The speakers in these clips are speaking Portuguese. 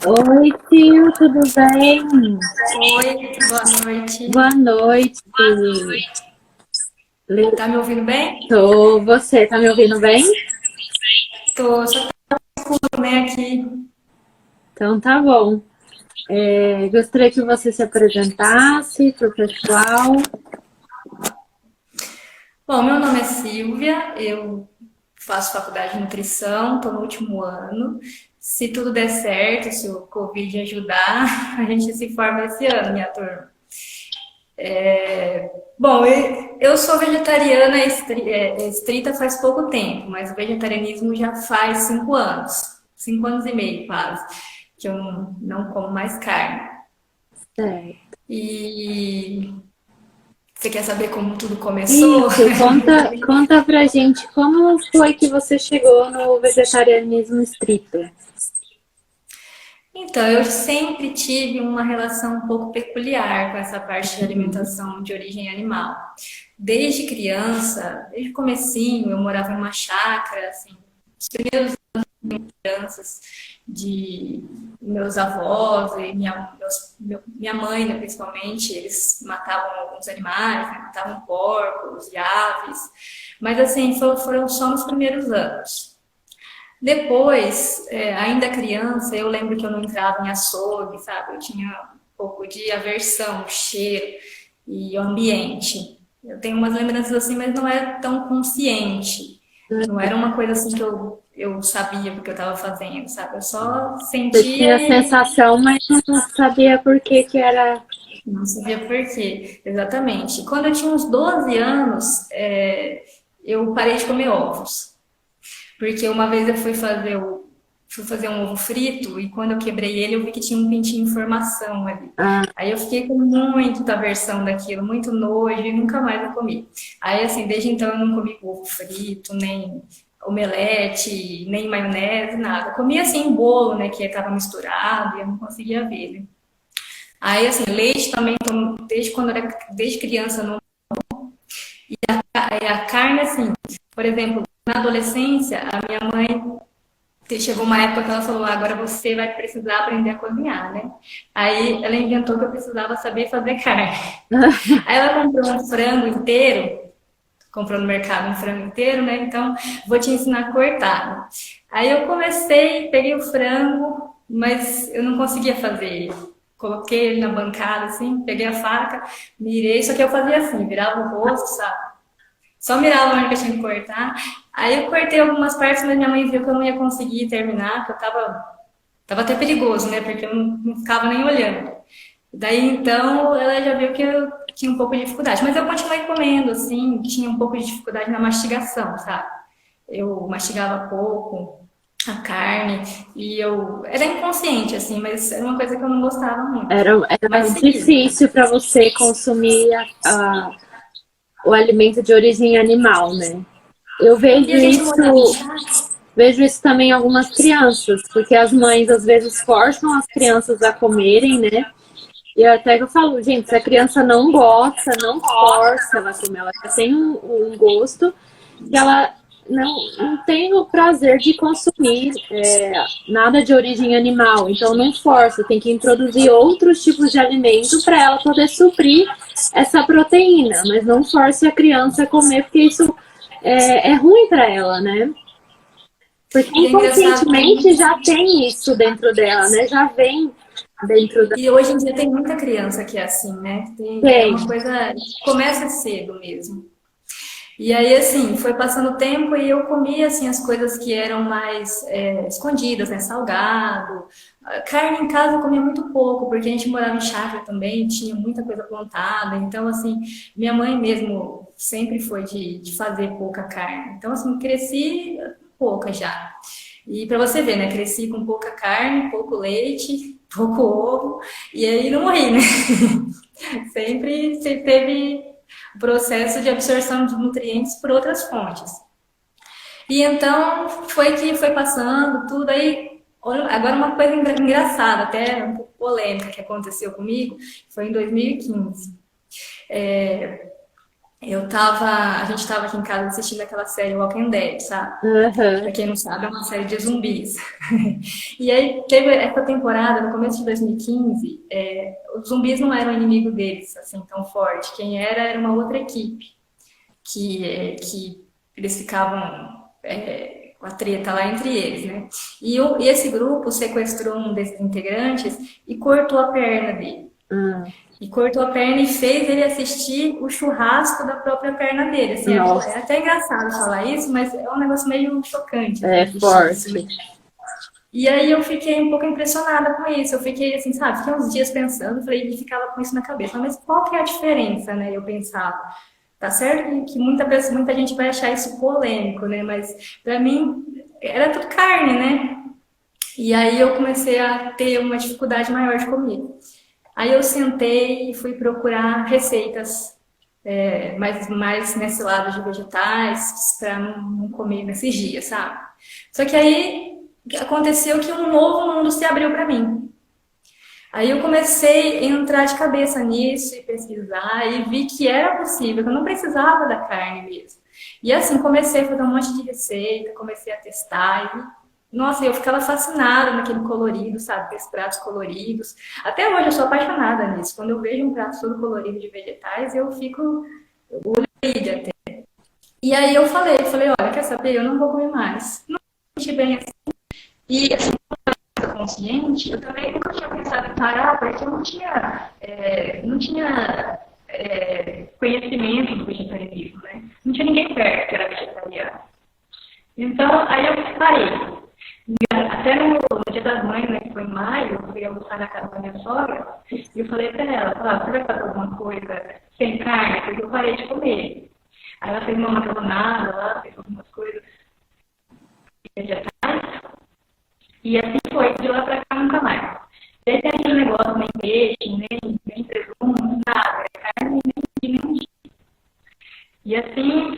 Oi, Sil, tudo bem? Oi, boa noite. Boa noite. Tá me ouvindo bem? Você tá me ouvindo bem? Tô só tô, né, aqui. Então tá bom. Gostaria que você se apresentasse para o pessoal. Bom, meu nome é Silvia, eu faço faculdade de nutrição, tô no último ano. Se tudo der certo, se o Covid ajudar, a gente se forma esse ano, minha turma. Bom, eu sou vegetariana estrita faz pouco tempo, mas o vegetarianismo já faz 5 anos, 5 anos e meio quase, que eu não como mais carne. Certo. E você quer saber como tudo começou? Isso, conta pra gente como foi que você chegou no vegetarianismo estrito. Então, eu sempre tive uma relação um pouco peculiar com essa parte de alimentação de origem animal. Desde criança, desde o comecinho, eu morava em uma chácara, assim, crianças de meus avós e minha mãe, né, principalmente, eles matavam alguns animais, né, matavam porcos e aves, mas assim, foram só nos primeiros anos. Depois, ainda criança, eu lembro que eu não entrava em açougue, sabe? Eu tinha um pouco de aversão ao cheiro e ao ambiente. Eu tenho umas lembranças assim, mas não é tão consciente. Não era uma coisa assim que eu sabia o que eu estava fazendo, sabe? Eu só Você tinha sentia a e sensação, mas não sabia por que que era. não sabia por quê. Exatamente. Quando eu tinha uns 12 anos, eu parei de comer ovos. Porque uma vez eu fui fazer um ovo frito e quando eu quebrei ele eu vi que tinha um pintinho em formação ali. Ah, Aí eu fiquei com muita aversão daquilo, muito nojo e nunca mais eu comi. Aí assim, desde então eu não comi ovo frito, nem omelete, nem maionese, nada. Eu comia assim bolo, né, que estava misturado e eu não conseguia ver, né? Aí assim, leite também, desde quando eu era, desde criança, não, a carne assim, por exemplo, na adolescência, a minha mãe chegou uma época que ela falou: "Ah, agora você vai precisar aprender a cozinhar, né?" Aí ela inventou que eu precisava saber fazer carne. Aí ela comprou um frango inteiro, comprou no mercado um frango inteiro, né? Então vou te ensinar a cortar. Aí eu comecei, peguei o frango, mas eu não conseguia fazer ele. Coloquei ele na bancada, assim, peguei a faca, mirei, só que eu fazia assim, virava o rosto, sabe? Só mirava onde eu tinha que cortar. Aí eu cortei algumas partes, mas minha mãe viu que eu não ia conseguir terminar, que tava até perigoso, né? Porque eu não ficava nem olhando. Daí então ela já viu que eu tinha um pouco de dificuldade. Mas eu continuei comendo, assim, tinha um pouco de dificuldade na mastigação, sabe? Eu mastigava pouco a carne e eu era inconsciente, assim, mas era uma coisa que eu não gostava muito. era Mas segui. difícil para você consumir o alimento de origem animal, né? Eu E a gente morava em chácara. vejo isso também em algumas crianças, porque as mães às vezes forçam as crianças a comerem, né? E até que eu falo, gente, se a criança não gosta, não força ela a comer, ela já tem um gosto que ela não tem o prazer de consumir nada de origem animal. Então não força, tem que introduzir outros tipos de alimento para ela poder suprir essa proteína, mas não force a criança a comer, porque isso é ruim para ela, né? Porque E é engraçado inconscientemente que já tem isso dentro dela, né? Já vem dentro da. e hoje em dia tem muita criança que é assim, né? É Tem. uma coisa que começa cedo mesmo. E aí, assim, foi passando o tempo e eu comia, assim, as coisas que eram mais escondidas, né? Salgado. Carne em casa eu comia muito pouco, porque a gente morava em chácara também, tinha muita coisa plantada. Então, assim, minha mãe mesmo sempre foi de fazer pouca carne. Então, assim, cresci pouca já. E para você ver, né? Cresci com pouca carne, pouco leite, pouco ovo, e aí não morri, né? Sempre teve o processo de absorção de nutrientes por outras fontes. E então foi que foi passando tudo aí. Agora uma coisa engraçada, até um pouco polêmica que aconteceu comigo, foi em 2015. a gente tava aqui em casa assistindo aquela série Walking Dead, sabe? Pra Aham. quem não sabe, é uma série de zumbis. E aí teve essa temporada, no começo de 2015, os zumbis não eram inimigo deles, assim, tão forte. Quem era uma outra equipe, que eles ficavam com a treta lá entre eles, né? E esse grupo sequestrou um desses integrantes e cortou a perna dele. Ah, E cortou a perna e fez ele assistir o churrasco da própria perna dele. Assim, é nossa, até engraçado falar isso, mas é um negócio meio chocante, assim, é assistir isso, né? forte. E aí eu fiquei um pouco impressionada com isso. Eu fiquei assim, sabe, fiquei uns dias pensando, falei, e ficava com isso na cabeça. Mas qual que é a diferença, né? Eu pensava. Tá certo que muita gente vai achar isso polêmico, né? Mas pra mim era tudo carne, né? E aí eu comecei a ter uma dificuldade maior de comer. Aí eu sentei e fui procurar receitas mais nesse lado de vegetais, para não comer nesses dias, sabe? Só que aí aconteceu que um novo mundo se abriu para mim. Aí eu comecei a entrar de cabeça nisso e pesquisar e vi que era possível, que eu não precisava da carne mesmo. E assim, comecei a fazer um monte de receita, comecei a testar e, nossa, eu ficava fascinada naquele colorido, sabe? Aqueles pratos coloridos. Até hoje eu sou apaixonada nisso. Quando eu vejo um prato todo colorido de vegetais, eu fico orgulhosa até. E aí eu falei, olha, quer saber? Eu não vou comer mais. Não me senti bem assim. E assim, consciente, eu também nunca tinha pensado em parar, porque eu não tinha conhecimento do vegetarianismo, né? Não tinha ninguém perto que era vegetariano. Então, aí eu parei. Até no Dia das Mães, né, que foi em maio, eu fui almoçar na casa da minha sogra, e eu falei pra ela, você vai fazer alguma coisa sem carne? Porque eu parei de comer. Aí ela fez uma macarronada lá, fez algumas coisas vegetais, e assim foi, de lá pra cá nunca mais. Daí tem aquele negócio, nem peixe, nem presunto, nada, carne nem nenhum tipo. E assim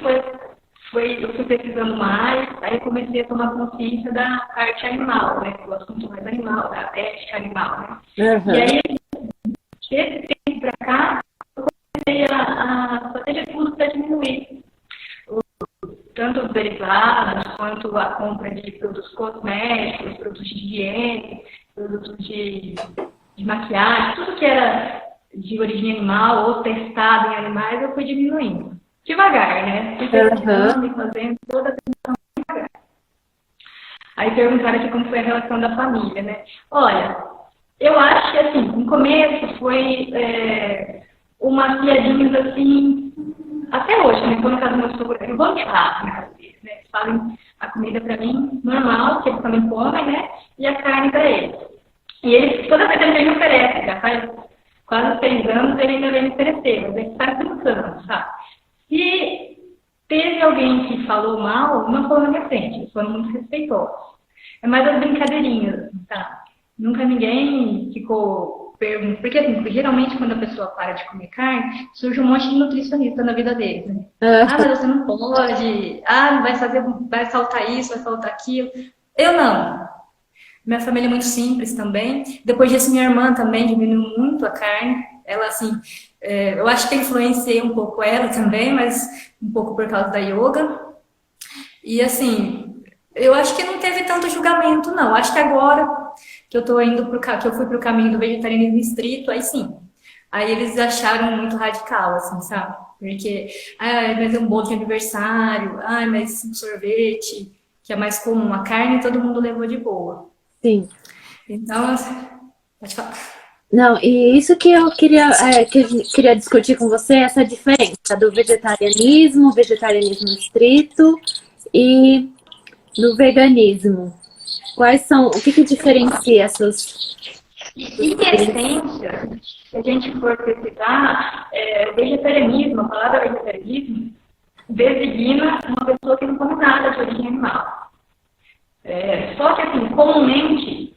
eu fui pesquisando mais, aí comecei a tomar consciência da parte animal, né? O assunto mais animal, da ética animal, né? E Aham. aí, desse tempo pra cá, eu comecei a fazer de tudo para diminuir tanto os derivados, quanto a compra de produtos cosméticos, produtos de higiene, produtos de maquiagem, tudo que era de origem animal ou testado em animais, eu fui diminuindo. Devagar, né? Fui Aham. pesquisando e fazendo toda a atenção devagar. Aí perguntaram aqui como foi a relação da família, né? Olha, eu acho que, assim, no começo foi umas piadinhas, assim, até hoje, né? Quando na casa do meu sogro, eu vou churrasco na casa deles, né? Eles fazem a comida pra mim normal, que eles também comem, né? E a carne pra eles. E eles, toda vez ele me oferece, já faz quase 6 anos, ele ainda vem me oferecer, mas ele está pensando, sabe? Se teve alguém que falou mal, não foi na minha frente, eles foram muito respeitosos. É mais as brincadeirinhas, tá? Nunca ninguém ficou perguntando. Porque, assim, geralmente quando a pessoa para de comer carne, surge um monte de nutricionista na vida deles, né? Ah, Aham. mas você não pode. Ah, vai faltar isso, vai faltar aquilo. Eu não. Minha família é muito simples também. Depois disso, minha irmã também diminuiu muito a carne. Ela, assim, eu acho que eu influenciei um pouco ela também, mas um pouco por causa da yoga. E, assim, eu acho que não teve tanto julgamento, não. Acho que agora que eu tô indo que eu fui pro caminho do vegetarianismo estrito, aí sim. Aí eles acharam muito radical, assim, sabe? Porque, mas é um bolo de aniversário, mas um sorvete, que é mais comum. A carne todo mundo levou de boa. Sim. Então, pode falar. Não, e isso que eu queria, queria discutir com você, essa diferença do vegetarianismo estrito e do veganismo. Quais são, o que que diferencia essas? Em essência, se a gente for pesquisar, o vegetarianismo, a palavra vegetarianismo, designa uma pessoa que não come nada de origem animal. Só que, assim, comumente,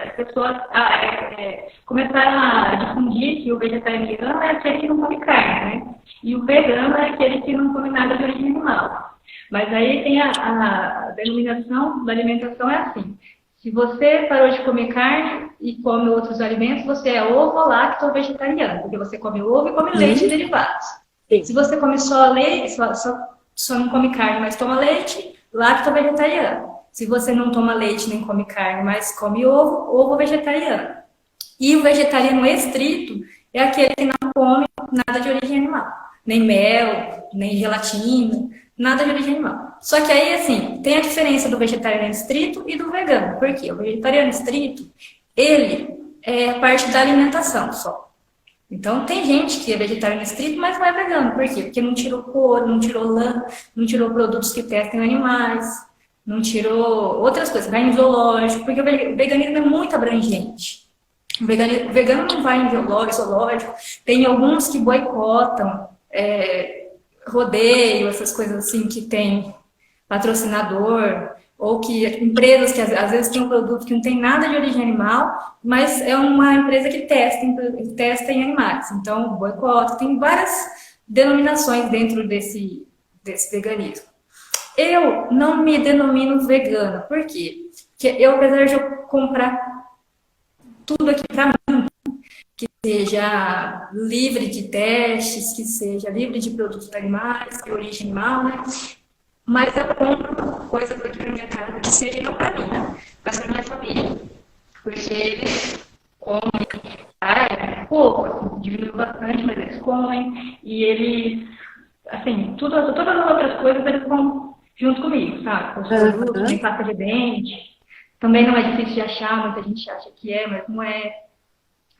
as pessoas começaram a difundir que o vegetariano é aquele que não come carne, né? E o vegano é aquele que não come nada de origem animal. Mas aí tem a denominação da alimentação é assim. Se você parou de comer carne e come outros alimentos, você é ovo-lacto vegetariano, porque você come ovo e come leite e derivados. Sim. Se você come só leite, só não come carne, mas toma leite, lacto-vegetariano. Se você não toma leite nem come carne, mas come ovo, ovo vegetariano. E o vegetariano estrito é aquele que não come nada de origem animal. Nem mel, nem gelatina, nada de origem animal. Só que aí, assim, tem a diferença do vegetariano estrito e do vegano. Por quê? O vegetariano estrito, ele é parte da alimentação só. Então, tem gente que é vegetariano estrito, mas não é vegano. Por quê? Porque não tirou couro, não tirou lã, não tirou produtos que testem animais, não tirou outras coisas, vai em zoológico, porque o veganismo é muito abrangente. O vegano não vai em zoológico, tem alguns que boicotam rodeio, essas coisas assim que tem patrocinador, ou que empresas que às vezes tem um produto que não tem nada de origem animal, mas é uma empresa que testa em animais. Então, boicota, tem várias denominações dentro desse veganismo. Eu não me denomino vegana, por quê? Porque eu, apesar de eu comprar tudo aqui para mim, que seja livre de testes, que seja livre de produtos animais, de origem animal, né? Mas eu compro coisas aqui na minha casa que seriam para mim, para minha família. Porque eles comem, pouco, diminuiu bastante, mas eles comem. E eles, assim, todas as outras coisas eles vão junto comigo, sabe? Os produtos, tem pasta de dente. Também não é difícil de achar, muita gente acha que é, mas não é.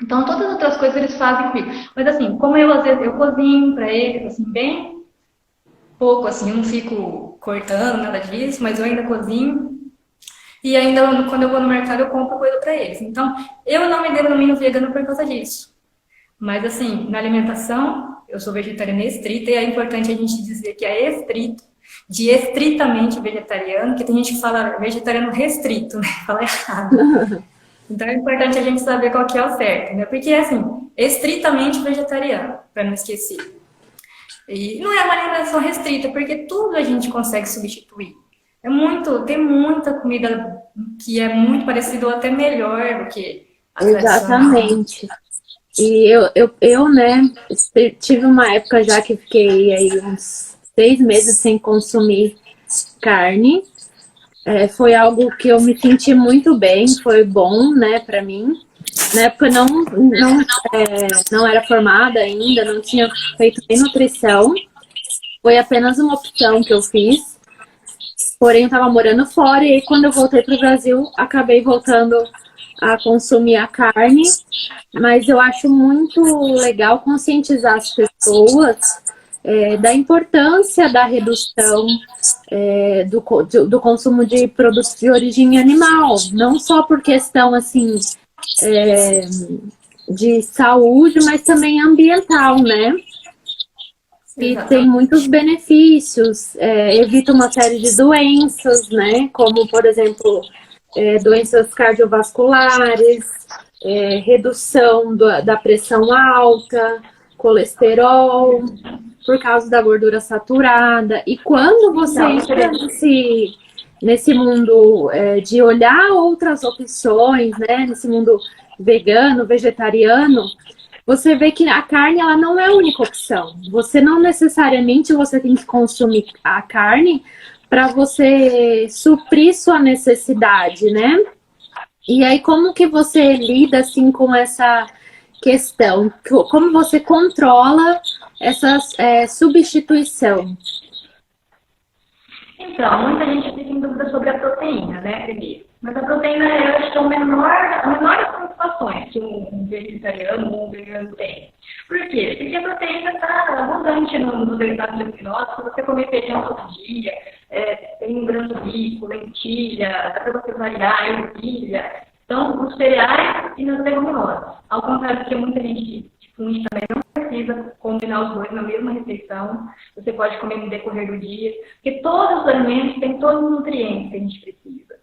Então, todas as outras coisas eles fazem comigo. Mas assim, como eu às vezes eu cozinho para eles, assim, bem pouco, assim, eu não fico cortando nada disso, mas eu ainda cozinho. E ainda, quando eu vou no mercado, eu compro coisa para eles. Então, eu não me denomino vegano por causa disso. Mas, assim, na alimentação, eu sou vegetariana estrita, e é importante a gente dizer que é estrito, de estritamente vegetariano, porque tem gente que fala vegetariano restrito, né? Fala errado. Então, é importante a gente saber qual que é o certo, né? Porque, assim, estritamente vegetariano, para não esquecer. E não é uma alimentação restrita, porque tudo a gente consegue substituir. Tem muita comida que é muito parecida ou até melhor do que a tradicional. Exatamente. E eu, né, tive uma época já que fiquei aí uns 6 meses sem consumir carne. Foi algo que eu me senti muito bem, foi bom, né, pra mim. Na época eu não era formada ainda, não tinha feito nem nutrição. Foi apenas uma opção que eu fiz. Porém, eu estava morando fora e aí, quando eu voltei para o Brasil, acabei voltando a consumir a carne. Mas eu acho muito legal conscientizar as pessoas da importância da redução do consumo de produtos de origem animal. Não só por questão, assim, de saúde, mas também ambiental, né? E tem muitos benefícios, evita uma série de doenças, né? Como, por exemplo, doenças cardiovasculares, redução da pressão alta, colesterol, por causa da gordura saturada. E quando você entra nesse mundo de olhar outras opções, né? Nesse mundo vegano, vegetariano, você vê que a carne ela não é a única opção. Você não necessariamente você tem que consumir a carne para você suprir sua necessidade, né? E aí, como que você lida assim com essa questão? Como você controla essa substituição? Então, muita gente fica em dúvida sobre a proteína, né, primeiro. Mas a proteína, eu acho que é a menor das preocupações que um vegetariano ou um vegano tem. Por quê? Porque a proteína está abundante nos derivados leguminosos. Se você comer feijão todo dia, tem um grão rico, lentilha, dá para você variar, ervilha. Então, os cereais e nas leguminosas. Ao contrário do que muita gente difunde também, não precisa combinar os dois na mesma refeição. Você pode comer no decorrer do dia. Porque todos os alimentos têm todos os nutrientes que a gente precisa.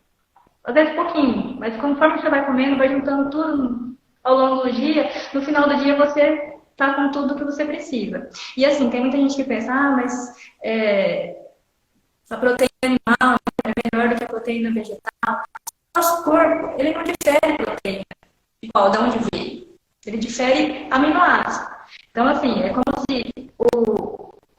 Às vezes pouquinho, mas conforme você vai comendo, vai juntando tudo ao longo do dia, no final do dia você tá com tudo que você precisa. E assim, tem muita gente que pensa, mas a proteína animal é melhor do que a proteína vegetal. Nosso corpo, ele não difere proteína igual de onde veio. Ele difere aminoácidos. Então, assim, é como se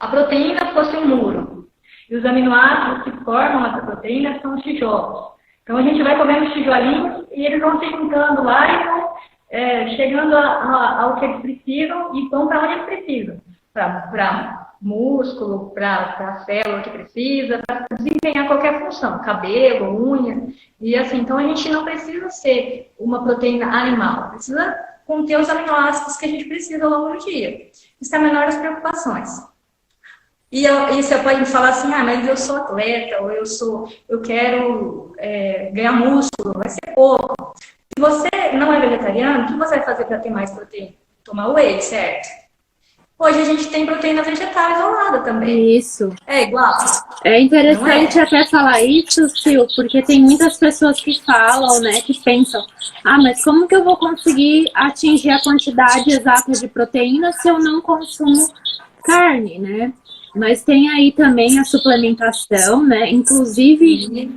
a proteína fosse um muro. E os aminoácidos que formam essa proteína são os tijolos. Então a gente vai comendo os tijolinhos e eles vão se juntando lá e vão chegando ao que eles precisam e vão para onde eles precisam. Para músculo, para célula que precisa, para desempenhar qualquer função, cabelo, unha, e assim, então a gente não precisa ser uma proteína animal, precisa conter os aminoácidos que a gente precisa ao longo do dia. Isso é a menor das preocupações. E você pode falar assim, mas eu sou atleta, ou eu quero ganhar músculo, vai ser pouco. Se você não é vegetariano, o que você vai fazer para ter mais proteína? Tomar whey, certo? Hoje a gente tem proteína vegetal isolada também. Isso. É igual? É interessante até falar isso, Sil, porque tem muitas pessoas que falam, né, que pensam, mas como que eu vou conseguir atingir a quantidade exata de proteína se eu não consumo carne, né? Mas tem aí também a suplementação, né? Inclusive,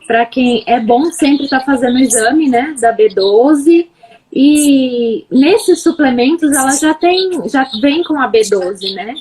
para quem é bom sempre estar fazendo o exame, né, da B12. E nesses suplementos ela já vem com a B12, né?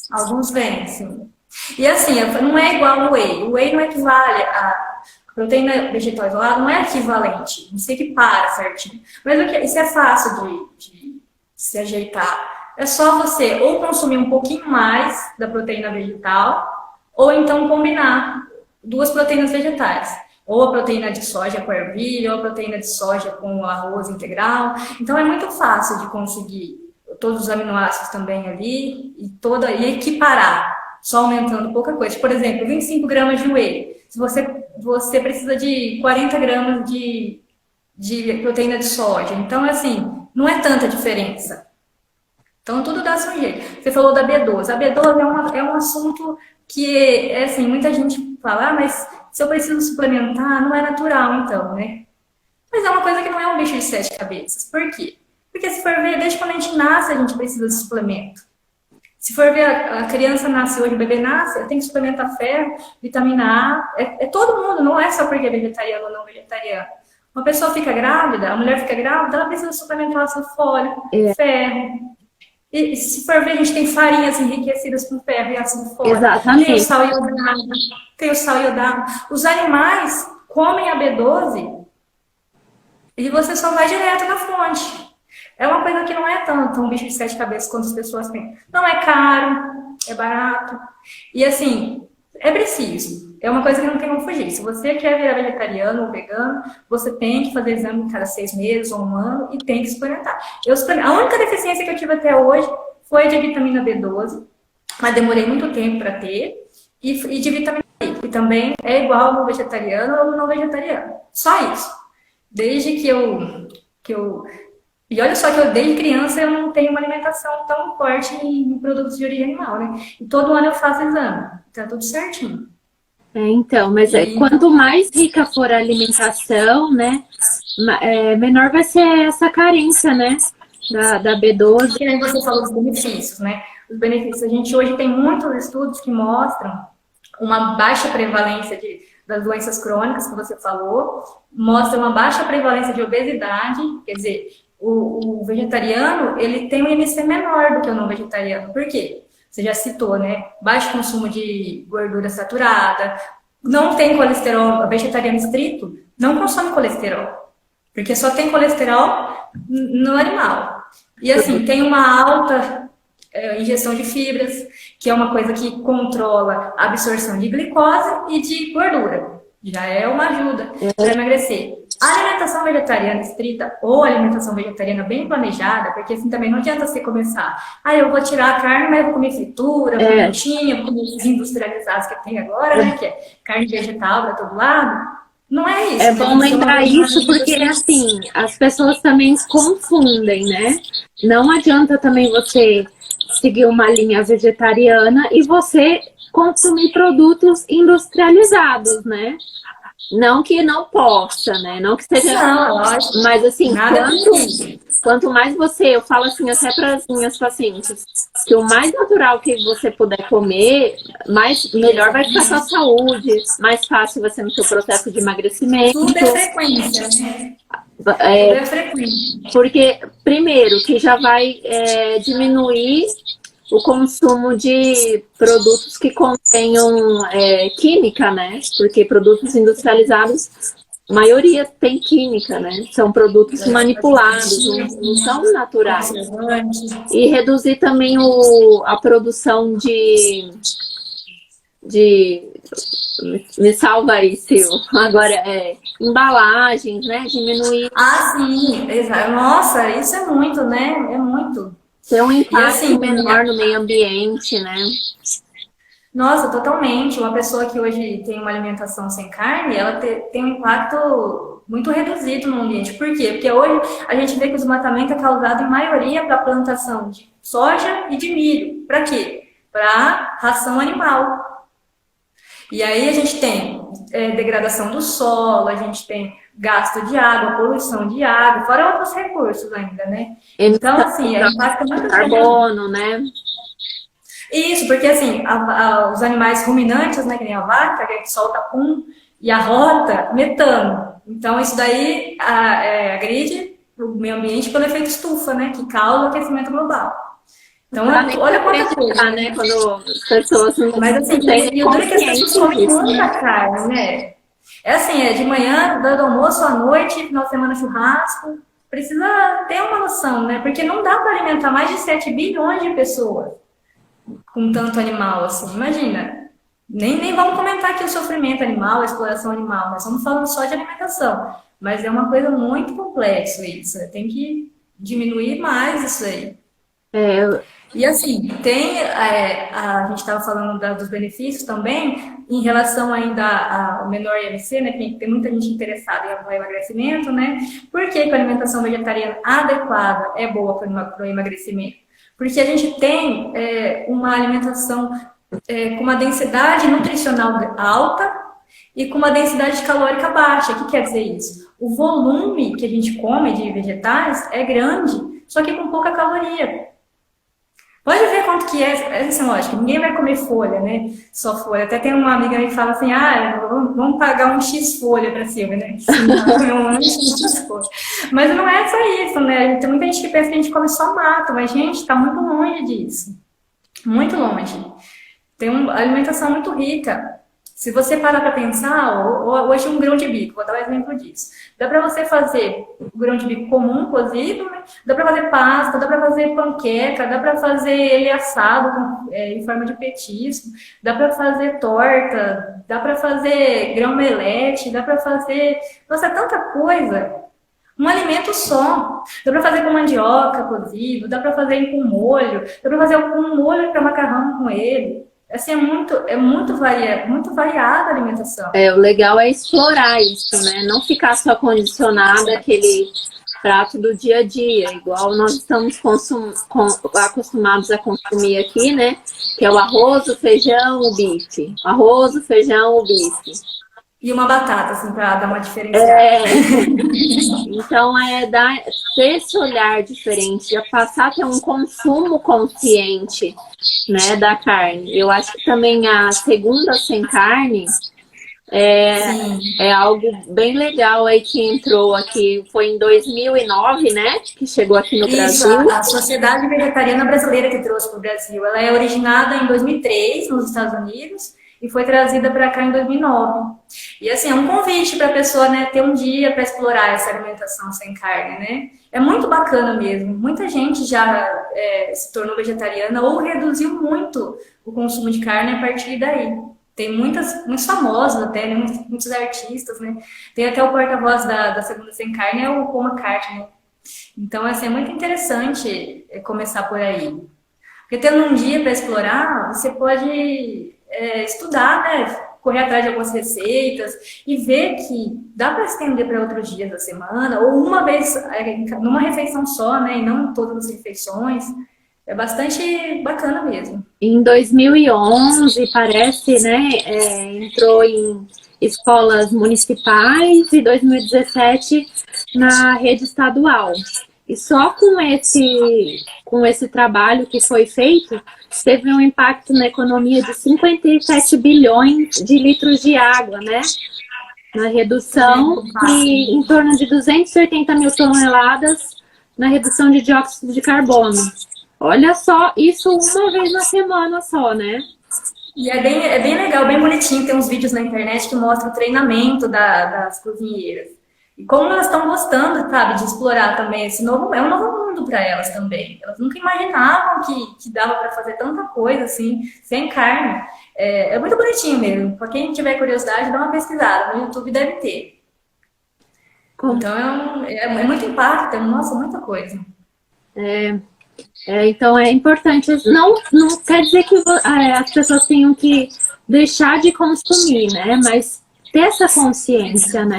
Alguns vêm, sim. E assim, não é igual ao whey. O whey não equivale a proteína vegetal isolada, não é equivalente. Não se equipara certinho. Mas isso é fácil de se ajeitar. É só você ou consumir um pouquinho mais da proteína vegetal, ou então combinar duas proteínas vegetais. Ou a proteína de soja com ervilha, ou a proteína de soja com arroz integral. Então é muito fácil de conseguir todos os aminoácidos também ali e equiparar, só aumentando pouca coisa. Por exemplo, 25 gramas de whey. Se você precisa de 40 gramas de proteína de soja. Então, assim, não é tanta diferença. Então, tudo dá seu jeito. Você falou da B12. A B12 é um assunto que, assim, muita gente fala, mas se eu preciso suplementar, não é natural, então, né? Mas é uma coisa que não é um bicho de 7 cabeças. Por quê? Porque se for ver, desde quando a gente nasce, a gente precisa de suplemento. Se for ver, a criança nasce hoje, o bebê nasce, tem que suplementar ferro, vitamina A. É todo mundo, não é só porque é vegetariano ou não vegetariano. Uma pessoa fica grávida, a mulher fica grávida, ela precisa suplementar ácido fólico, ferro. E se for ver, a gente tem farinhas enriquecidas com ferro e ácido fólico. Exatamente. Tem o sal iodado. Os animais comem a B12 e você só vai direto na fonte. É uma coisa que não é tanto um bicho de 7 cabeças quanto as pessoas têm. Não é caro, é barato. E assim, é preciso. É uma coisa que não tem como fugir. Se você quer virar vegetariano ou vegano, você tem que fazer exame cada 6 meses ou 1 ano e tem que suplementar. A única deficiência que eu tive até hoje foi de vitamina B12, mas demorei muito tempo para ter, e de vitamina D, que também é igual no vegetariano ou no não vegetariano. Só isso. Desde que eu... E olha só que desde criança, eu não tenho uma alimentação tão forte em produtos de origem animal, né? E todo ano eu faço exame. Tá tudo certinho. Então, mas quanto mais rica for a alimentação, né, menor vai ser essa carência, né, da B12. Que nem você falou dos benefícios, né? Os benefícios, a gente hoje tem muitos estudos que mostram uma baixa prevalência das doenças crônicas, que você falou, mostra uma baixa prevalência de obesidade, quer dizer, o vegetariano, ele tem um IMC menor do que o não vegetariano. Por quê? Você já citou, né? Baixo consumo de gordura saturada, não tem colesterol, vegetariano estrito não consome colesterol, porque só tem colesterol no animal. E assim, tem uma alta ingestão de fibras, que é uma coisa que controla a absorção de glicose e de gordura. Já é uma ajuda para emagrecer. A alimentação vegetariana estrita ou alimentação vegetariana bem planejada, porque assim também não adianta você começar, eu vou tirar a carne, mas eu vou comer fritura, pimentinha, vou comer esses industrializados que tem agora, né, que é carne vegetal para todo lado. Não é isso. É bom lembrar isso porque, assim, as pessoas também confundem, né? Não adianta também você seguir uma linha vegetariana e você consumir produtos industrializados, né? Não que não possa, né? Não que seja... Não, lógico. Mas assim, quanto mais você... Eu falo assim até para as minhas pacientes, que o mais natural que você puder comer, melhor vai ficar a sua saúde, mais fácil vai ser no seu processo de emagrecimento. Tudo é frequência, né? Tudo é frequência. Porque, primeiro, que já vai diminuir o consumo de produtos que contenham química, né? Porque produtos industrializados, a maioria tem química, né? São produtos manipulados, não são naturais. E reduzir também a produção me salva aí, Sil. Agora, embalagens, né? Diminuir. Ah, sim, exato. Nossa, isso é muito, né? É muito. Ter um impacto assim, menor no meio ambiente, né? Nossa, totalmente. Uma pessoa que hoje tem uma alimentação sem carne, ela tem um impacto muito reduzido no ambiente. Por quê? Porque hoje a gente vê que o desmatamento é causado em maioria para a plantação de soja e de milho. Para quê? Para ração animal. E aí a gente tem degradação do solo, a gente tem gasto de água, poluição de água, fora outros recursos ainda, né? Então, assim, impacta muito carbono, né? Isso, porque assim, os animais ruminantes, né, que nem a vaca, que solta pum, e a rota, metano. Então, isso daí agride o meio ambiente pelo efeito estufa, né, que causa o aquecimento global. Então, olha quanta coisa, né? Quando as pessoas não Mas assim, e o duro é que as pessoas comem muita carne, né? É assim, de manhã, do almoço à noite, final de semana churrasco. Precisa ter uma noção, né? Porque não dá para alimentar mais de 7 bilhões de pessoas com tanto animal, assim. Imagina. Nem vamos comentar aqui o sofrimento animal, a exploração animal. Nós estamos falando só de alimentação. Mas é uma coisa muito complexa isso. Tem que diminuir mais isso aí. E assim, a gente estava falando dos benefícios também, em relação ainda ao menor IMC, né? Tem muita gente interessada em emagrecimento, né? Por que a alimentação vegetariana adequada é boa para o emagrecimento? Porque a gente tem uma alimentação com uma densidade nutricional alta e com uma densidade calórica baixa. O que quer dizer isso? O volume que a gente come de vegetais é grande, só que com pouca caloria. Pode ver quanto que é assim, lógico, ninguém vai comer folha, né? Só folha. Até tem uma amiga que fala assim, vamos pagar um X folha pra Silvia, né? Um X folha. Mas não é só isso, né? Tem muita gente que pensa que a gente come só mato, mas, gente, tá muito longe disso. Muito longe. Tem uma alimentação muito rica. Se você parar para pensar, hoje um grão de bico, vou dar um exemplo disso. Dá para você fazer o grão de bico comum, cozido, né? Dá para fazer pasta, dá para fazer panqueca, dá para fazer ele assado em forma de petisco, dá para fazer torta, dá para fazer grão-melete, dá para fazer... Nossa, é tanta coisa. Um alimento só. Dá para fazer com mandioca cozido, dá para fazer com molho, dá para fazer com molho para macarrão com ele. Assim, é muito variada a alimentação. O legal é explorar isso, né? Não ficar só condicionado àquele prato do dia a dia, igual nós estamos acostumados a consumir aqui, né? Que é o arroz, o feijão, o bife. Arroz, o feijão, o bife. E uma batata, assim, para dar uma diferenciada. Então, ter esse olhar diferente, passar a ter um consumo consciente, né, da carne. Eu acho que também a segunda sem carne é algo bem legal aí que entrou aqui. Foi em 2009, né, que chegou aqui no Brasil. A Sociedade Vegetariana Brasileira que trouxe para o Brasil. Ela é originada em 2003, nos Estados Unidos, e foi trazida para cá em 2009. E assim, é um convite para a pessoa, né, ter um dia para explorar essa alimentação sem carne, né? É muito bacana mesmo. Muita gente já se tornou vegetariana ou reduziu muito o consumo de carne a partir daí. Tem muitos famosos até, né? Muitos artistas, né? Tem até o porta-voz da Segunda Sem Carne, é o Paul McCartney. Então, assim, é muito interessante começar por aí. Porque tendo um dia para explorar, você pode estudar, né? Correr atrás de algumas receitas e ver que dá para estender para outros dias da semana, ou uma vez, numa refeição só, né? E não todas as refeições. É bastante bacana mesmo. Em 2011, parece, né? Entrou em escolas municipais e 2017 na rede estadual. E só com esse trabalho que foi feito, teve um impacto na economia de 57 bilhões de litros de água, né? Na redução e em torno de 280 mil toneladas na redução de dióxido de carbono. Olha só, isso uma vez na semana só, né? E é bem legal, bem bonitinho. Tem uns vídeos na internet que mostram o treinamento das cozinheiras. E como elas estão gostando, sabe, de explorar também esse novo, é um novo mundo para elas também. Elas nunca imaginavam que dava para fazer tanta coisa assim, sem carne. É muito bonitinho mesmo. Para quem tiver curiosidade, dá uma pesquisada. No YouTube deve ter. Como Então é muito impacto, nossa, muita coisa. então é importante. Não quer dizer que as pessoas tenham que deixar de consumir, né? Mas ter essa consciência, né?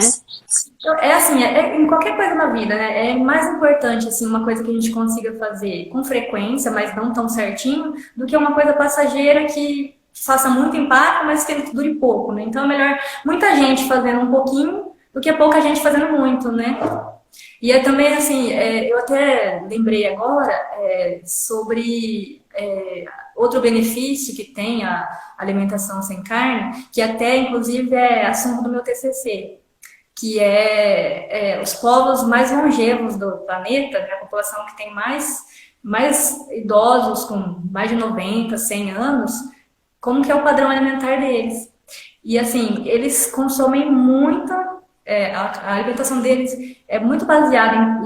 Então, assim, em qualquer coisa na vida, né? É mais importante, assim, uma coisa que a gente consiga fazer com frequência, mas não tão certinho, do que uma coisa passageira que faça muito impacto, mas que dure pouco, né? Então é melhor muita gente fazendo um pouquinho do que pouca gente fazendo muito, né? E é também, assim, eu até lembrei agora sobre outro benefício que tem a alimentação sem carne, que até, inclusive, é assunto do meu TCC, que os povos mais longevos do planeta, né, a população que tem mais idosos, com mais de 90, 100 anos, como que é o padrão alimentar deles. E assim, eles consomem muita, a alimentação deles é muito baseada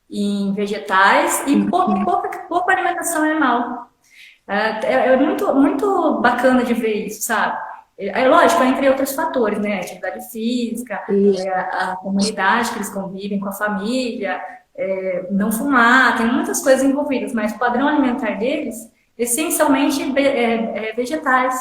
em vegetais e pouca alimentação animal. É muito, muito bacana de ver isso, sabe? É lógico, entre outros fatores, né? Atividade física, a comunidade que eles convivem com a família, não fumar, tem muitas coisas envolvidas, mas o padrão alimentar deles, essencialmente, vegetais,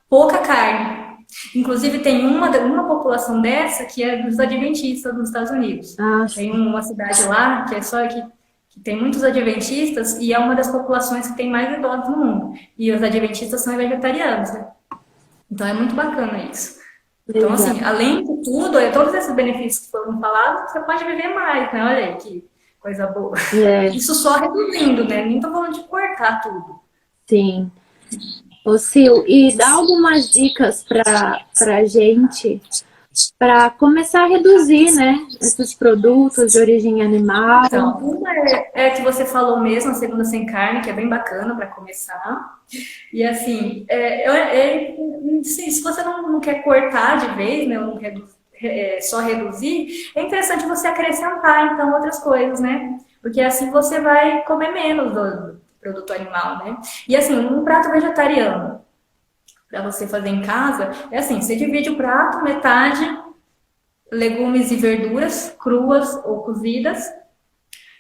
pouca carne. Inclusive, tem uma população dessa que é dos adventistas nos Estados Unidos. Tem uma cidade lá que é só que tem muitos adventistas e é uma das populações que tem mais idosos no mundo. E os adventistas são vegetarianos, né? Então é muito bacana isso. Então, assim, além de tudo, todos esses benefícios que foram falados, você pode viver mais, né? Olha aí que coisa boa. Isso só reduzindo, né? Nem tô falando de cortar tudo. Sim. Ô, Sil, e dá algumas dicas pra gente para começar a reduzir, né, esses produtos de origem animal. Então, uma é que você falou mesmo, a segunda sem carne, que é bem bacana para começar. E assim, se você não quer cortar de vez, né, ou não quer só reduzir, é interessante você acrescentar, então, outras coisas, né? Porque assim você vai comer menos do produto animal, né? E assim, um prato vegetariano, para você fazer em casa, é assim, você divide o prato, metade legumes e verduras, cruas ou cozidas,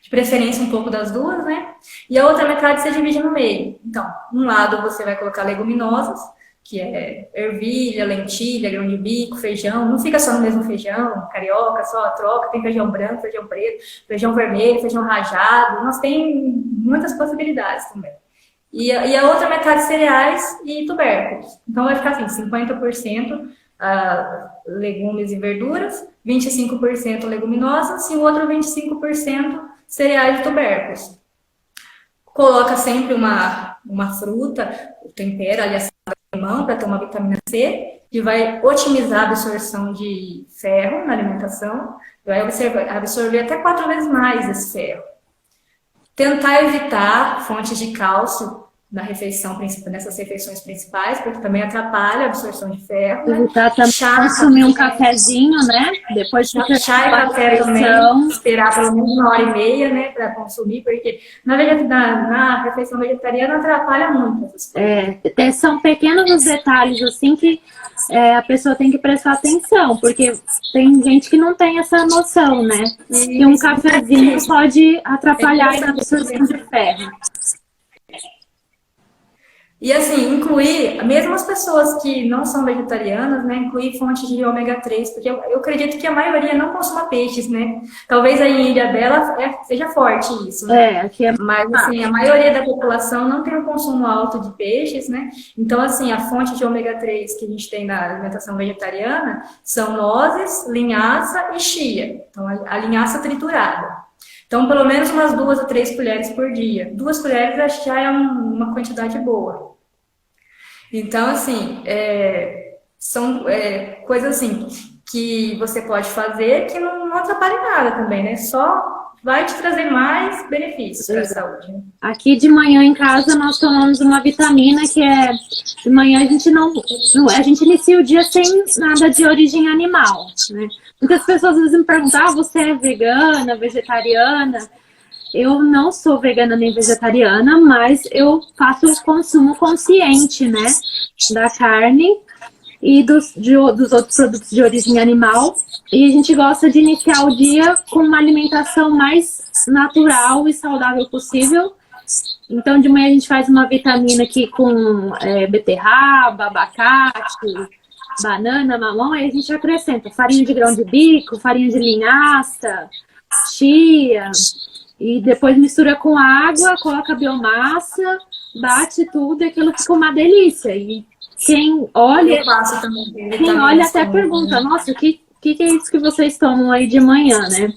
de preferência um pouco das duas, né? E a outra metade você divide no meio. Então, um lado você vai colocar leguminosas, que é ervilha, lentilha, grão de bico, feijão. Não fica só no mesmo feijão, carioca, só troca. Tem feijão branco, feijão preto, feijão vermelho, feijão rajado. Nós tem muitas possibilidades também. E a outra metade cereais e tubérculos. Então vai ficar assim, 50% legumes e verduras, 25% leguminosas e o outro 25% cereais e tubérculos. Coloca sempre uma fruta, tempera ali a limão para ter uma vitamina C, que vai otimizar a absorção de ferro na alimentação, vai absorver até 4 vezes mais esse ferro. Tentar evitar fontes de cálcio na refeição principal, nessas refeições principais, porque também atrapalha a absorção de ferro. Né? Evitar também consumir um cafezinho, né? Depois de chá e café também, esperar pelo menos 1h30, né, para consumir, porque na refeição vegetariana atrapalha muito essas coisas. São pequenos detalhes assim que a pessoa tem que prestar atenção, porque tem gente que não tem essa noção, né? E um cafezinho pode atrapalhar a absorção de ferro. E assim, incluir, mesmo as pessoas que não são vegetarianas, né, incluir fontes de ômega 3, porque eu acredito que a maioria não consuma peixes, né? Talvez aí em Ilha Bela seja forte isso, né? Aqui é... Mas assim, a maioria da população não tem um consumo alto de peixes, né? Então, assim, a fonte de ômega 3 que a gente tem na alimentação vegetariana são nozes, linhaça e chia. Então, a linhaça triturada. Então, pelo menos umas 2 ou 3 colheres por dia. 2 colheres acho que já é uma quantidade boa. Então, assim, são coisas assim que você pode fazer que não atrapalhem nada também, né? Só vai te trazer mais benefícios para a saúde. Aqui de manhã em casa nós tomamos uma vitamina que é... De manhã a gente a gente inicia o dia sem nada de origem animal, né? Muitas pessoas às vezes me perguntam, você é vegana, vegetariana? Eu não sou vegana nem vegetariana, mas eu faço o consumo consciente, né? Da carne e dos outros produtos de origem animal. E a gente gosta de iniciar o dia com uma alimentação mais natural e saudável possível. Então, de manhã a gente faz uma vitamina aqui com beterraba, abacate, banana, mamão, aí a gente acrescenta farinha de grão de bico, farinha de linhaça, chia, e depois mistura com água, coloca biomassa, bate tudo e aquilo fica uma delícia. E quem olha até pergunta, nossa, o que é isso que vocês tomam aí de manhã, né?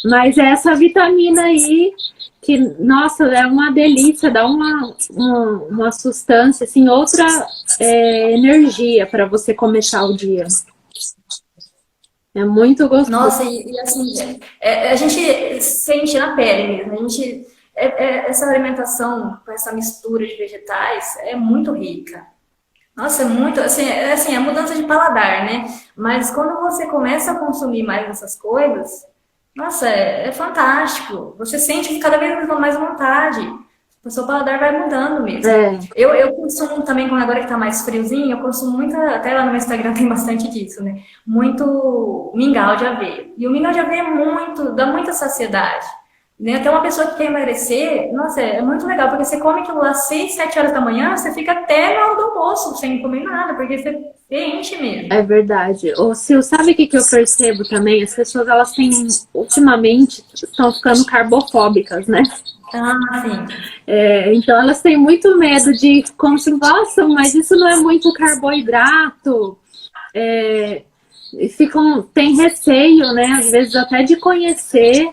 Mas é essa vitamina aí que, nossa, é uma delícia, dá uma sustância, assim, outra energia para você começar o dia. É muito gostoso. Nossa, e assim, a gente sente na pele mesmo, essa alimentação com essa mistura de vegetais é muito rica. Nossa, é muito, assim, a mudança de paladar, né? Mas quando você começa a consumir mais essas coisas, nossa, é fantástico. Você sente cada vez mais vontade. O seu paladar vai mudando mesmo. Eu consumo também, agora que tá mais friozinho, eu consumo muito, até lá no meu Instagram tem bastante disso, né? Muito mingau de aveia. E o mingau de aveia dá muita saciedade. Né? Até uma pessoa que quer emagrecer, nossa, é muito legal, porque você come aquilo lá às 6, 7 horas da manhã, você fica até na hora do almoço sem comer nada, porque você enche mesmo. É verdade. Ô, Sil, sabe o que eu percebo também? As pessoas, elas têm, ultimamente, estão ficando carbofóbicas, né? Ah, sim. Então elas têm muito medo de consumir, nossa, mas isso não é muito carboidrato. Tem receio, né? Às vezes até de conhecer,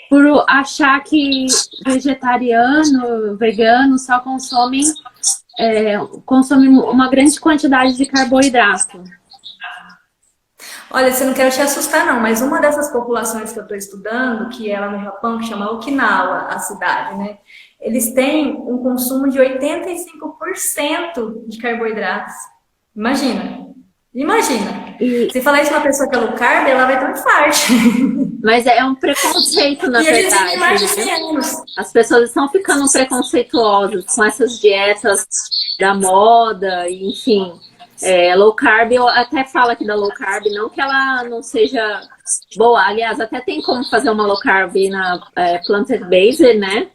por achar que vegetariano, vegano só consome uma grande quantidade de carboidrato. Olha, você não quero te assustar não, mas uma dessas populações que eu estou estudando, que é lá no Japão, que chama Okinawa, a cidade, né? Eles têm um consumo de 85% de carboidratos. Imagina. Se falar isso pra uma pessoa que é low carb, ela vai ter um infarto. Mas é um preconceito, na verdade. Eles têm mais de 100 anos. As pessoas estão ficando preconceituosas com essas dietas da moda, enfim. Low carb, eu até falo aqui da low carb, não que ela não seja boa. Aliás, até tem como fazer uma low carb na plant-based, né?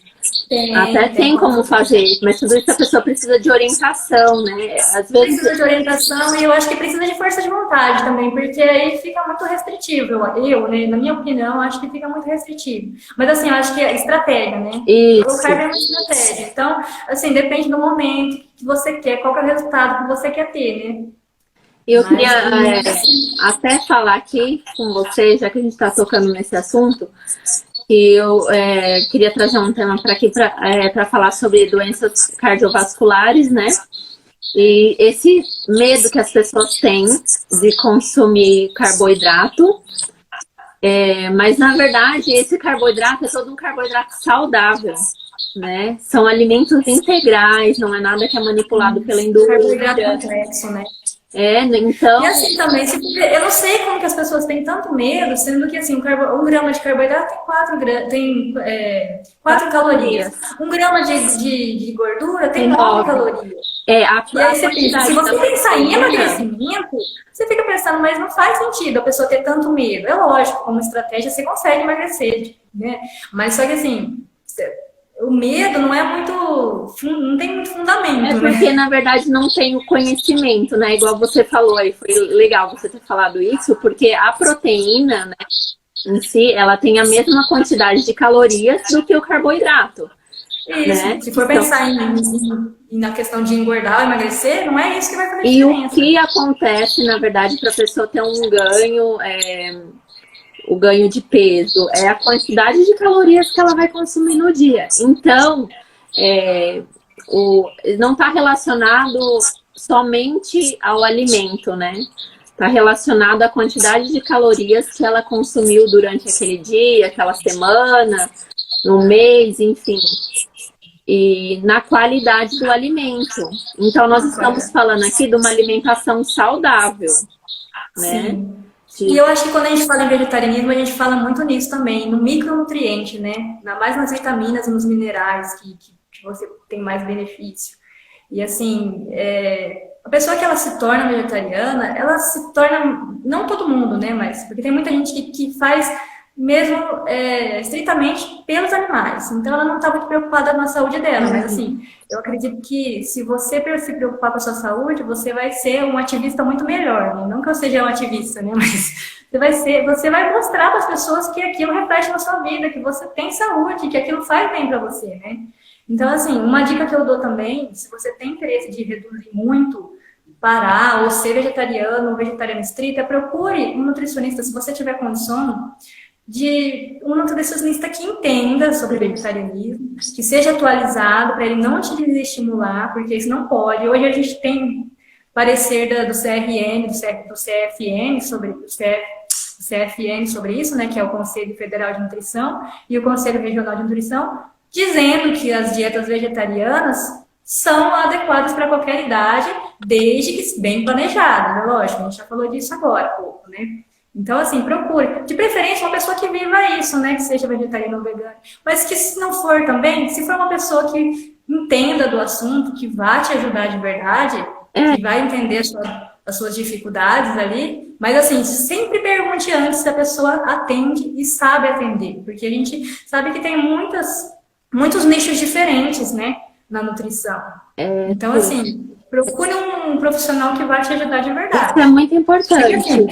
Tem como fazer, mas tudo isso a pessoa precisa de orientação, né? Às vezes precisa de orientação e eu acho que precisa de força de vontade também, porque aí fica muito restritivo. Né, na minha opinião, acho que fica muito restritivo. Mas assim, eu acho que é estratégia, né? Isso. O low carb é uma estratégia. Então, assim, depende do momento que você quer, qual que é o resultado que você quer ter, né? Eu queria até falar aqui com você, já que a gente está tocando nesse assunto, que eu queria trazer um tema para aqui para falar sobre doenças cardiovasculares, né? E esse medo que as pessoas têm de consumir carboidrato, mas na verdade esse carboidrato é todo um carboidrato saudável, né? São alimentos integrais, não é nada que é manipulado pela indústria. Carboidrato complexo, né? Então... E assim também, eu não sei como que as pessoas têm tanto medo, sendo que assim, 1 grama de carboidrato tem 4 calorias. 1 grama de gordura tem 9 calorias. E aí se você pensar em emagrecimento, você fica pensando, mas não faz sentido a pessoa ter tanto medo. É lógico, como estratégia você consegue emagrecer, né? Mas só que assim... O medo não tem muito fundamento, porque, na verdade, não tem o conhecimento, né? Igual você falou aí, foi legal você ter falado isso, porque a proteína, né, em si, ela tem a mesma quantidade de calorias do que o carboidrato. Isso, né? Se for pensar na questão de engordar ou emagrecer, não é isso que vai fazer diferença. E o que acontece, na verdade, para a pessoa ter um ganho... O ganho de peso é a quantidade de calorias que ela vai consumir no dia. Então, não está relacionado somente ao alimento, né? Está relacionado à quantidade de calorias que ela consumiu durante aquele dia, aquela semana, no mês, enfim. E na qualidade do alimento. Então, nós estamos falando aqui de uma alimentação saudável, né? Sim. E eu acho que quando a gente fala em vegetarianismo, a gente fala muito nisso também, no micronutriente, né? Ainda mais nas vitaminas e nos minerais, que você tem mais benefício. E assim, a pessoa que ela se torna vegetariana, ela se torna, não todo mundo, né? Mas, porque tem muita gente que faz mesmo estritamente pelos animais. Então ela não está muito preocupada com a saúde dela. Mas assim, eu acredito que se você se preocupar com a sua saúde, você vai ser um ativista muito melhor. Né? Não que eu seja um ativista, né? Mas você vai mostrar para as pessoas que aquilo reflete na sua vida, que você tem saúde, que aquilo faz bem para você, né? Então, assim, uma dica que eu dou também, se você tem interesse de reduzir muito, parar ou ser vegetariano ou vegetariano estrita, procure um nutricionista, se você tiver condição, de um nutricionista que entenda sobre vegetarianismo, que seja atualizado para ele não te desestimular, porque isso não pode. Hoje a gente tem parecer do CRN, do CFN sobre isso, né, que é o Conselho Federal de Nutrição e o Conselho Regional de Nutrição, dizendo que as dietas vegetarianas são adequadas para qualquer idade, desde que bem planejadas, né? Lógico, a gente já falou disso agora há pouco, né? Então, assim, procure. De preferência, uma pessoa que viva isso, né? Que seja vegetariana ou vegana. Mas que se não for também, se for uma pessoa que entenda do assunto, que vá te ajudar de verdade, que vai entender as suas dificuldades ali, mas assim, sempre pergunte antes se a pessoa atende e sabe atender, porque a gente sabe que tem muitos nichos diferentes, né, na nutrição. Então, assim, procure um profissional que vai te ajudar de verdade. Isso é muito importante.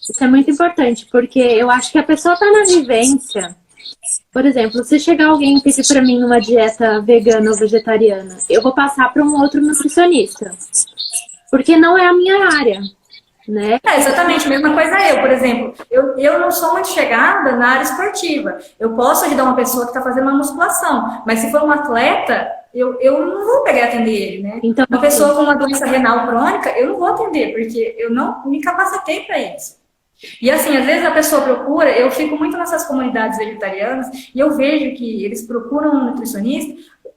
Isso é muito importante, porque eu acho que a pessoa está na vivência. Por exemplo, se chegar alguém e pedir para mim uma dieta vegana ou vegetariana, eu vou passar para um outro nutricionista, porque não é a minha área, né? Exatamente, mesma coisa eu, por exemplo. Eu não sou muito chegada na área esportiva. Eu posso ajudar uma pessoa que está fazendo uma musculação, mas se for um atleta, eu não vou pegar e atender ele, né? Então, uma pessoa com uma doença renal crônica, eu não vou atender, porque eu não me capacitei para isso. E assim, às vezes a pessoa procura, eu fico muito nessas comunidades vegetarianas e eu vejo que eles procuram um nutricionista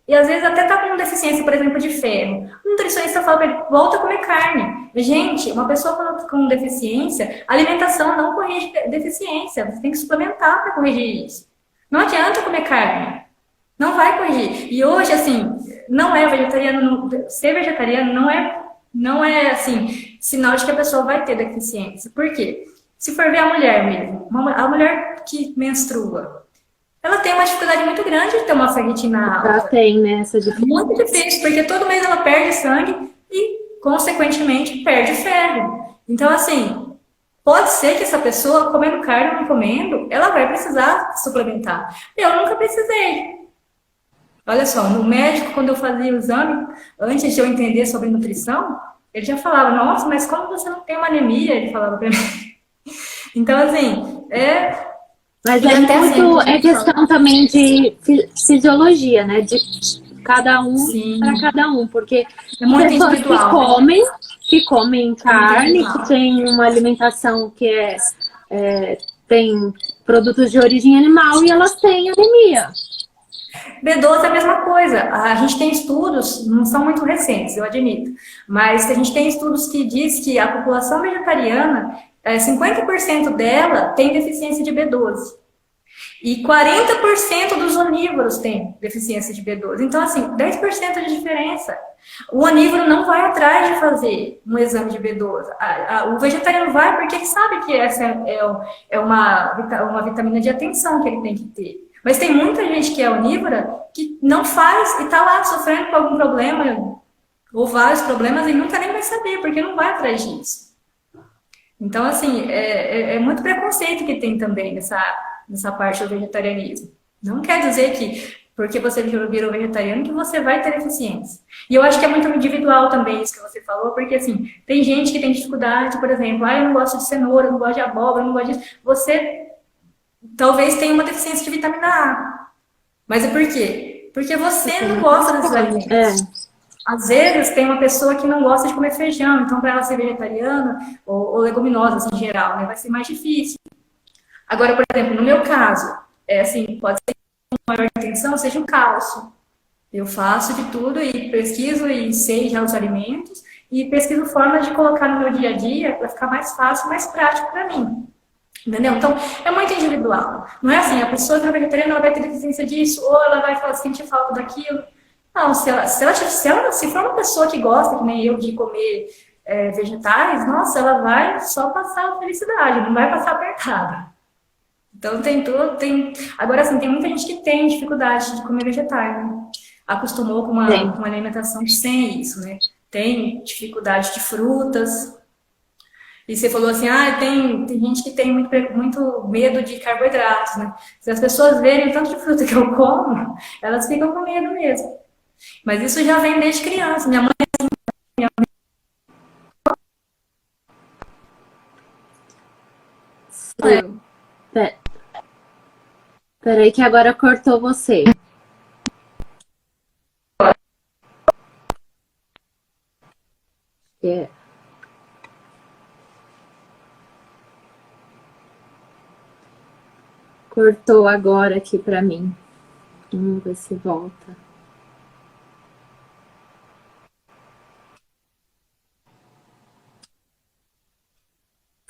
e às vezes até tá com deficiência, por exemplo, de ferro. O nutricionista fala para ele, volta a comer carne. Gente, uma pessoa com deficiência, a alimentação não corrige deficiência, você tem que suplementar para corrigir isso. Não adianta comer carne, não vai corrigir. E hoje, assim, não é vegetariano, ser vegetariano não é assim, sinal de que a pessoa vai ter deficiência. Por quê? Se for ver a mulher mesmo, a mulher que menstrua, ela tem uma dificuldade muito grande de ter uma ferritina alta. Ela tem, né, essa dificuldade. Muito difícil, porque todo mês ela perde sangue e, consequentemente, perde ferro. Então, assim, pode ser que essa pessoa, comendo carne ou não comendo, ela vai precisar suplementar. Eu nunca precisei. Olha só, no médico, quando eu fazia o exame, antes de eu entender sobre nutrição, ele já falava, nossa, mas como você não tem uma anemia? Ele falava pra mim. Então, assim, Mas é questão também de fisiologia, né? De cada um para cada um. Porque é muito individual, que comem carne, que tem uma alimentação que tem produtos de origem animal e elas têm anemia. B12 é a mesma coisa. A gente tem estudos, não são muito recentes, eu admito, mas a gente tem estudos que diz que a população vegetariana, 50% dela tem deficiência de B12. E 40% dos onívoros têm deficiência de B12. Então, assim, 10% de diferença. O onívoro não vai atrás de fazer um exame de B12. O vegetariano vai porque ele sabe que essa é uma vitamina de atenção que ele tem que ter. Mas tem muita gente que é onívora que não faz e está lá sofrendo com algum problema ou vários problemas e nunca nem vai saber, porque não vai atrás disso. Então, assim, é muito preconceito que tem também nessa parte do vegetarianismo. Não quer dizer que, porque você virou vegetariano, que você vai ter deficiência. E eu acho que é muito individual também isso que você falou, porque, assim, tem gente que tem dificuldade, por exemplo, eu não gosto de cenoura, eu não gosto de abóbora, eu não gosto disso. Você talvez tenha uma deficiência de vitamina A. Mas é por quê? Porque você não gosta desses alimentos. Às vezes tem uma pessoa que não gosta de comer feijão, então para ela ser vegetariana ou leguminosa assim, em geral, né, vai ser mais difícil. Agora, por exemplo, no meu caso, assim, pode ser que a maior intenção seja o cálcio. Eu faço de tudo e pesquiso e sei já os alimentos e pesquiso formas de colocar no meu dia a dia para ficar mais fácil, mais prático para mim. Entendeu? Então, é muito individual. Não é assim, a pessoa que é vegetariana ela vai ter deficiência disso, ou ela vai sentir falta daquilo. Não, se for uma pessoa que gosta, que nem eu, de comer vegetais, nossa, ela vai só passar felicidade, não vai passar apertada. Então tem tudo, tem. Agora assim, tem muita gente que tem dificuldade de comer vegetais, né? Acostumou com uma alimentação sem isso, né? Tem dificuldade de frutas. E você falou assim, tem gente que tem muito medo de carboidratos, né? Se as pessoas verem o tanto de fruta que eu como, elas ficam com medo mesmo. Mas isso já vem desde criança. Minha mãe Sim. Peraí que agora cortou você. É. Cortou agora aqui pra mim. Vamos ver se volta.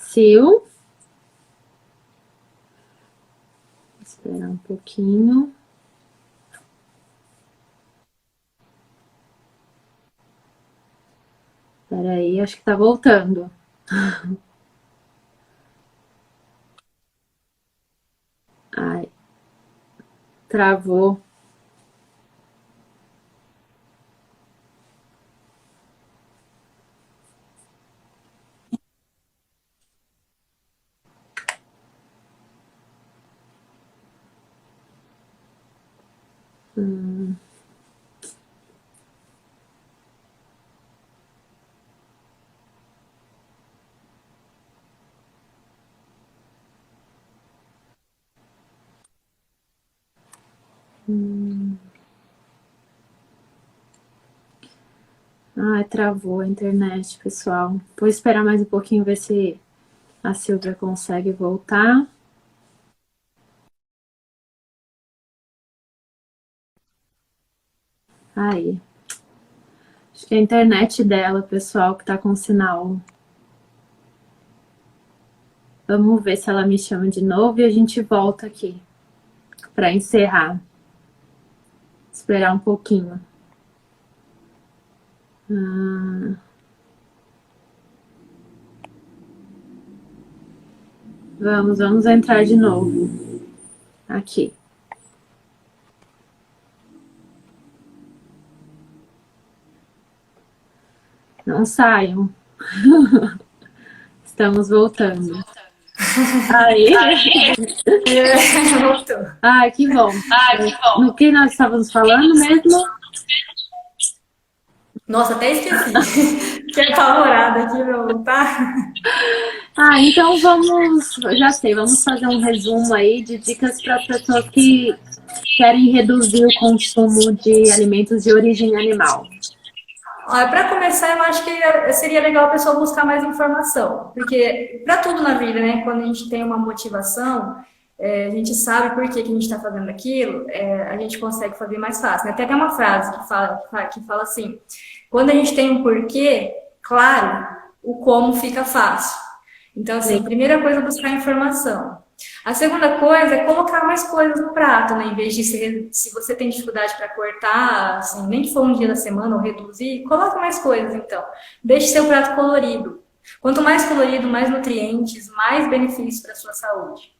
Sil. Esperar um pouquinho. Peraí, acho que tá voltando. Ai, travou. Ai, travou a internet, pessoal. Vou esperar mais um pouquinho, ver se a Silvia consegue voltar. Aí. Acho que é a internet dela, pessoal, que tá com sinal. Vamos ver se ela me chama de novo e a gente volta aqui para encerrar. Esperar um pouquinho. Vamos entrar de novo. Aqui. Não saiam. Estamos voltando. Aí. voltou. Ai, que bom. No que nós estávamos falando mesmo? Nossa, até esqueci. Fiquei apavorada aqui, meu, tá? Então já sei, vamos fazer um resumo aí de dicas para as pessoas que querem reduzir o consumo de alimentos de origem animal. Para começar, eu acho que seria legal a pessoa buscar mais informação, porque para tudo na vida, né, quando a gente tem uma motivação, a gente sabe por que a gente está fazendo aquilo, a gente consegue fazer mais fácil. Né? Tem até uma frase que fala assim, quando a gente tem um porquê, claro, o como fica fácil. Então, assim, a primeira coisa é buscar informação. A segunda coisa é colocar mais coisas no prato, né? Em vez de se você tem dificuldade para cortar, assim, nem que for um dia da semana ou reduzir, coloca mais coisas, então. Deixe seu prato colorido. Quanto mais colorido, mais nutrientes, mais benefícios para a sua saúde.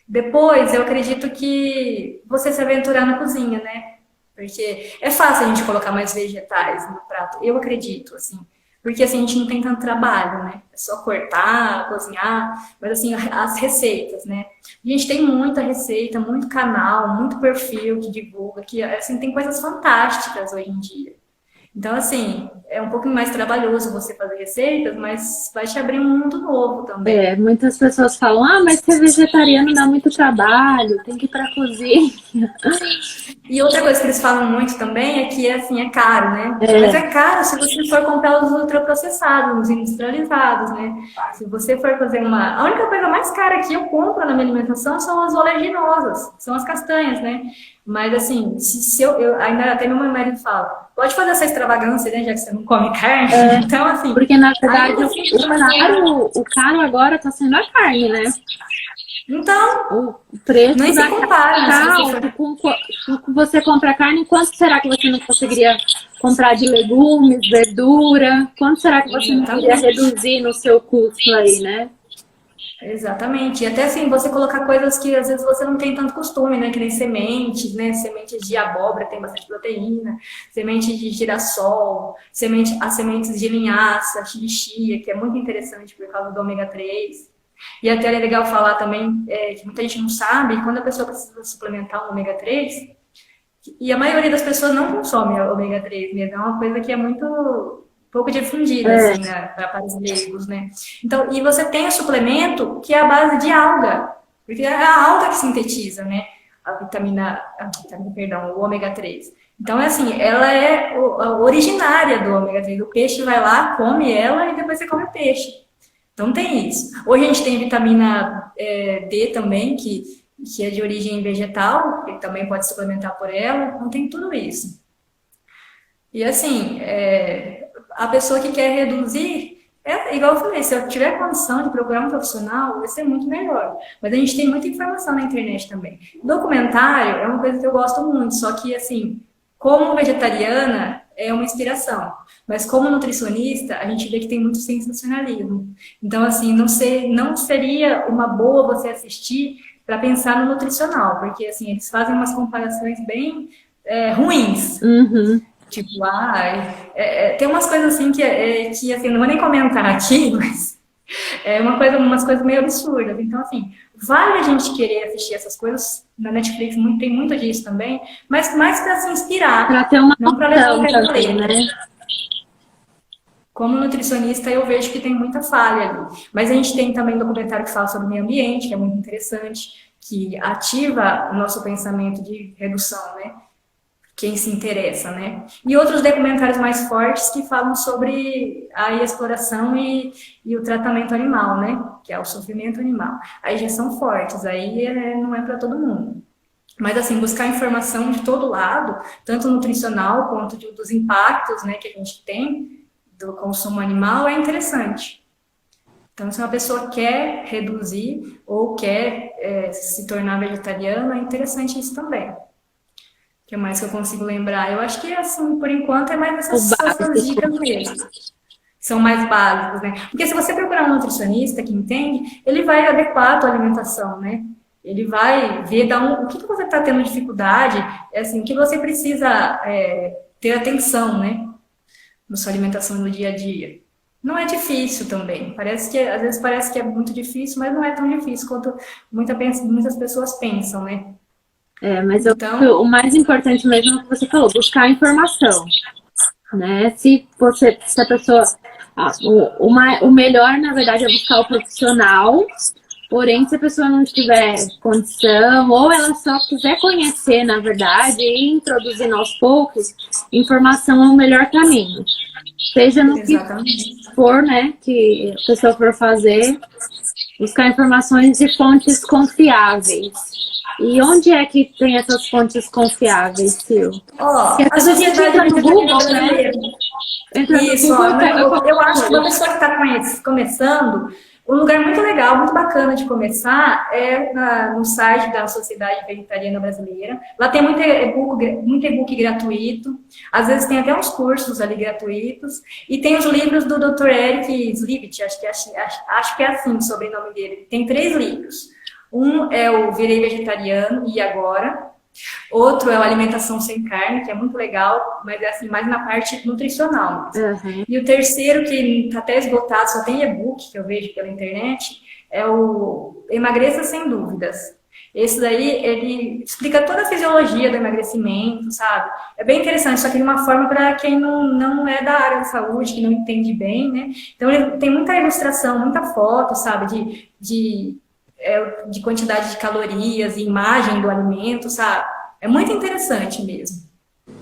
Depois, eu acredito que você se aventurar na cozinha, né? Porque é fácil a gente colocar mais vegetais no prato, eu acredito, assim. Porque assim, a gente não tem tanto trabalho, né? É só cortar, cozinhar, mas assim, as receitas, né? A gente tem muita receita, muito canal, muito perfil que divulga, que assim, tem coisas fantásticas hoje em dia. Então, assim, é um pouquinho mais trabalhoso você fazer receitas, mas vai te abrir um mundo novo também. Muitas pessoas falam, mas ser vegetariano dá muito trabalho, tem que ir pra cozinha. E outra coisa que eles falam muito também é que assim, é caro, né? É. Mas é caro se você for comprar os ultraprocessados, os industrializados, né? Se você for fazer uma. A única coisa mais cara que eu compro na minha alimentação são as oleaginosas, são as castanhas, né? Mas assim, se eu ainda até meu marido fala, pode fazer essa extravagância, né? Já que você não come carne. Então, assim. Porque na verdade o caro agora tá sendo a carne, né? Então, o preço nem se compara, né? Com você compra carne, quanto será que você não conseguiria comprar de legumes, verdura? Quanto será que você não poderia reduzir no seu custo aí, né? Exatamente. E até assim, você colocar coisas que às vezes você não tem tanto costume, né? Que nem sementes, né? Sementes de abóbora tem bastante proteína, semente de girassol, as sementes de linhaça, de chia, que é muito interessante por causa do ômega 3. E até é legal falar também, que muita gente não sabe, quando a pessoa precisa suplementar um ômega 3, e a maioria das pessoas não consome ômega 3 mesmo, é uma coisa que é muito pouco difundida, assim, né, para os leigos, né? Então, e você tem o suplemento que é a base de alga, porque é a alga que sintetiza, né, o ômega 3. Então, é assim, ela é a originária do ômega 3. O peixe vai lá, come ela e depois você come o peixe. Então tem isso. Hoje a gente tem vitamina D também, que é de origem vegetal, que também pode suplementar por ela. Então tem tudo isso. E assim, a pessoa que quer reduzir, igual eu falei, se eu tiver condição de procurar um profissional, vai ser muito melhor. Mas a gente tem muita informação na internet também. Documentário é uma coisa que eu gosto muito, só que assim, como vegetariana, é uma inspiração. Mas como nutricionista, a gente vê que tem muito sensacionalismo. Então, assim, não seria uma boa você assistir para pensar no nutricional, porque, assim, eles fazem umas comparações bem ruins. Uhum. Tipo, tem umas coisas assim que assim, não vou nem comentar aqui, mas umas coisas meio absurdas. Então, assim, vale a gente querer assistir essas coisas. Na Netflix tem muito disso também, mas mais para se inspirar. Para ter uma não para levar o também, né? Como nutricionista, eu vejo que tem muita falha ali. Mas a gente tem também um documentário que fala sobre o meio ambiente, que é muito interessante, que ativa o nosso pensamento de redução, né? Quem se interessa, né? E outros documentários mais fortes que falam sobre a exploração e o tratamento animal, né? Que é o sofrimento animal. Aí já são fortes, aí não é para todo mundo. Mas, assim, buscar informação de todo lado, tanto nutricional quanto dos impactos, né, que a gente tem do consumo animal, é interessante. Então, se uma pessoa quer reduzir ou quer se tornar vegetariana, é interessante isso também. O que mais que eu consigo lembrar? Eu acho que, assim, por enquanto, é mais essas dicas mesmo. São mais básicas, né? Porque se você procurar um nutricionista que entende, ele vai adequar a tua alimentação, né? Ele vai ver o que você está tendo dificuldade, assim, o que você precisa ter atenção, né? Na sua alimentação no dia a dia. Não é difícil também. Às vezes parece que é muito difícil, mas não é tão difícil quanto muitas pessoas pensam, né? Mas o mais importante mesmo é o que você falou, buscar informação, né? Se a pessoa... o melhor, na verdade, é buscar o profissional, porém, se a pessoa não tiver condição, ou ela só quiser conhecer, na verdade, e introduzir aos poucos, informação é o melhor caminho. Seja no que for, né, que a pessoa for fazer, buscar informações de fontes confiáveis. E onde é que tem essas fontes confiáveis, Sil? A Sociedade no Google, né? Isso, eu acho que uma pessoa que está começando, um lugar muito legal, muito bacana de começar é no site da Sociedade Vegetariana Brasileira. Lá tem muito e-book gratuito, às vezes tem até uns cursos ali gratuitos, e tem os livros do Dr. Eric Slivit, acho que é assim o sobrenome dele. Tem 3 livros. Um é o Virei Vegetariano e Agora. Outro é o Alimentação Sem Carne, que é muito legal, mas é assim, mais na parte nutricional. Uhum. E o terceiro, que está até esgotado, só tem e-book, que eu vejo pela internet, é o Emagreça Sem Dúvidas. Esse daí, ele explica toda a fisiologia do emagrecimento, sabe? É bem interessante, só que de uma forma para quem não é da área da saúde, que não entende bem, né? Então, ele tem muita ilustração, muita foto, sabe? De quantidade de calorias, imagem do alimento, sabe? É muito interessante mesmo.